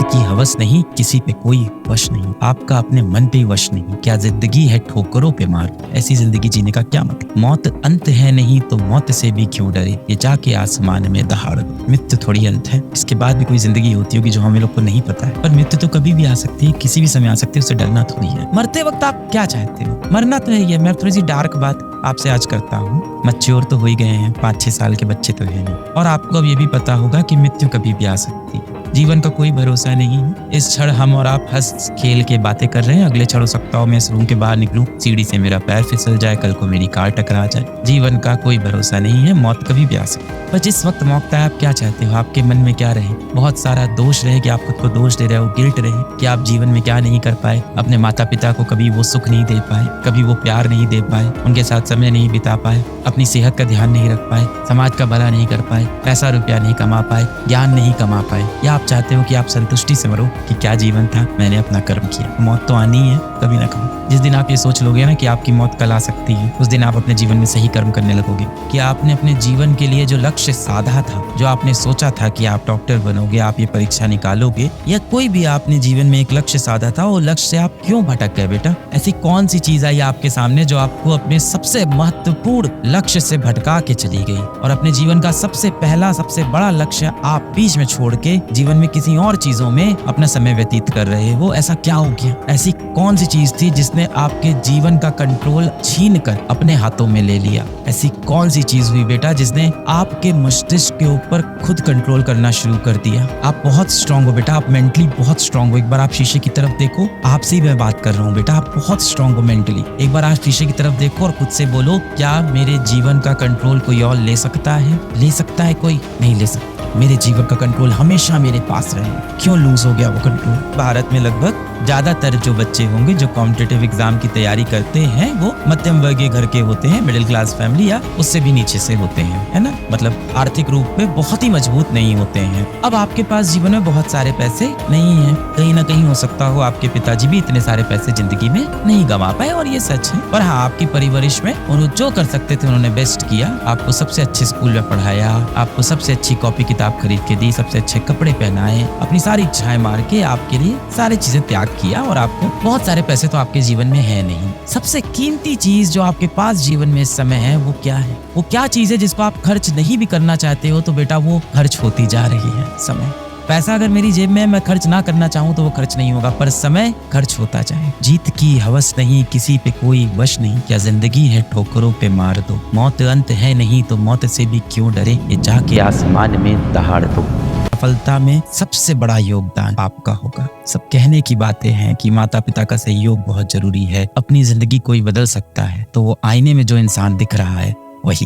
जीत की हवस नहीं, किसी पे कोई वश नहीं, आपका अपने मन पे वश नहीं। क्या जिंदगी है ठोकरों पे मार, ऐसी जिंदगी जीने का क्या मतलब। मौत अंत है नहीं तो मौत से भी क्यों डरे, ये जाके आसमान में दहाड़ दो। मृत्यु थोड़ी अंत है, इसके बाद भी कोई जिंदगी होती होगी जो हमें लोग को नहीं पता है। पर मृत्यु तो कभी भी आ सकती है, किसी भी समय आ सकती है, उससे डरना थोड़ी है। मरते वक्त आप क्या चाहते हो, मरना तो है। मैं थोड़ी सी डार्क बात आपसे आज करता हूँ। मैच्योर तो हो ही गए हैं, 5-6 साल के बच्चे तो है नहीं, और आपको अब ये भी पता होगा कि मृत्यु कभी भी आ सकती है। जीवन का कोई भरोसा नहीं है। इस क्षण हम और आप हंस खेल के बातें कर रहे हैं, अगले क्षण हो सकता हो मैं इस रूम के बाहर निकलूं, सीढ़ी से मेरा पैर फिसल जाए, कल को मेरी कार टकरा जाए। जीवन का कोई भरोसा नहीं है, मौत कभी भी आ सकती है। पर जिस वक्त मौका है, आप क्या चाहते हो, आपके मन में क्या रहे। बहुत सारा दोष रहे कि आप खुद को दोष दे रहे हो, गिल्ट रहे कि आप जीवन में क्या नहीं कर पाए, अपने माता पिता को कभी वो सुख नहीं दे पाए, कभी वो प्यार नहीं दे पाए, उनके साथ समय नहीं बिता पाए, अपनी सेहत का ध्यान नहीं रख पाए, समाज का भला नहीं कर पाए, पैसा रुपया नहीं कमा पाए, ज्ञान नहीं कमा पाए, या आप चाहते हो कि आप संतुष्टि से मरो कि क्या जीवन था, मैंने अपना कर्म किया, मौत तो आनी है कभी ना कभी। जिस दिन आप ये सोच लोगे ना कि आपकी मौत कल आ सकती है, उस दिन आप अपने जीवन में सही कर्म करने लगोगे। कि आपने अपने जीवन के लिए जो लक्ष्य साधा था, जो आपने सोचा था कि आप डॉक्टर बनोगे, आप ये परीक्षा निकालोगे, या कोई भी आपने जीवन में एक लक्ष्य साधा था, वो लक्ष्य से आप क्यों भटक गए बेटा। ऐसी कौन सी चीज आई आपके सामने जो आपको अपने सबसे महत्वपूर्ण लक्ष्य से भटका के चली गई, और अपने जीवन का सबसे पहला सबसे बड़ा लक्ष्य आप बीच में छोड़ के जीवन में किसी और चीजों में अपना समय व्यतीत कर रहे हो। ऐसा क्या हो गया, ऐसी कौन सी चीज थी जिसने आपके जीवन का कंट्रोल छीन कर अपने हाथों में ले लिया। ऐसी कौन सी चीज हुई बेटा जिसने आपके मस्तिष्क के ऊपर खुद कंट्रोल करना शुरू कर दिया। आप बहुत स्ट्रांग हो बेटा, आप मेंटली बहुत स्ट्रांग हो। एक बार आप शीशे की तरफ देखो, आपसे ही मैं बात कर रहा हूँ बेटा, आप बहुत स्ट्रांग हो मेंटली। एक बार आप शीशे की तरफ देखो और खुद से बोलो, क्या मेरे जीवन का कंट्रोल कोई और ले सकता है। ले सकता है कोई, नहीं ले सकता। मेरे जीवन का कंट्रोल हमेशा मेरे पास रहे। क्यों लूज हो गया वो कंट्रोल। भारत में लगभग ज्यादातर जो बच्चे होंगे जो कॉम्पिटिटिव एग्जाम की तैयारी करते हैं, वो मध्यम वर्गीय घर के होते हैं, मिडिल क्लास फैमिली या उससे भी नीचे से होते हैं, है ना। मतलब आर्थिक रूप में बहुत ही मजबूत नहीं होते हैं। अब आपके पास जीवन में बहुत सारे पैसे नहीं है, कहीं ना कहीं हो सकता हो आपके पिताजी भी इतने सारे पैसे जिंदगी में नहीं कमा पाए, और ये सच है। पर हाँ, आपकी परवरिश में उन्होंने जो कर सकते थे उन्होंने बेस्ट किया। आपको सबसे अच्छे स्कूल में पढ़ाया, आपको सबसे अच्छी कॉपी किताब खरीद के दी, सबसे अच्छे कपड़े पहनाए, अपनी सारी इच्छाएं मार के आपके लिए सारी चीजें त्याग किया। और आपको बहुत सारे पैसे तो आपके जीवन में है नहीं। सबसे कीमती चीज जो आपके पास जीवन में इस समय है वो क्या है, वो क्या चीज है जिसको आप खर्च नहीं भी करना चाहते हो, तो बेटा वो खर्च होती जा रही है। समय। पैसा अगर मेरी जेब में है, मैं खर्च ना करना चाहूँ तो वो खर्च नहीं होगा, पर समय खर्च होता जाए। जीत की हवस नहीं, किसी पे कोई वश नहीं, क्या जिंदगी है ठोकरों पे मार दो। मौत अंत है नहीं तो मौत से भी क्यों डरे, ये जाके आसमान में दहाड़ दो। सफलता में सबसे बड़ा योगदान आपका होगा। सब कहने की बातें हैं कि माता पिता का सहयोग बहुत जरूरी है, अपनी जिंदगी कोई बदल सकता है, तो वो आईने में जो इंसान दिख रहा है वही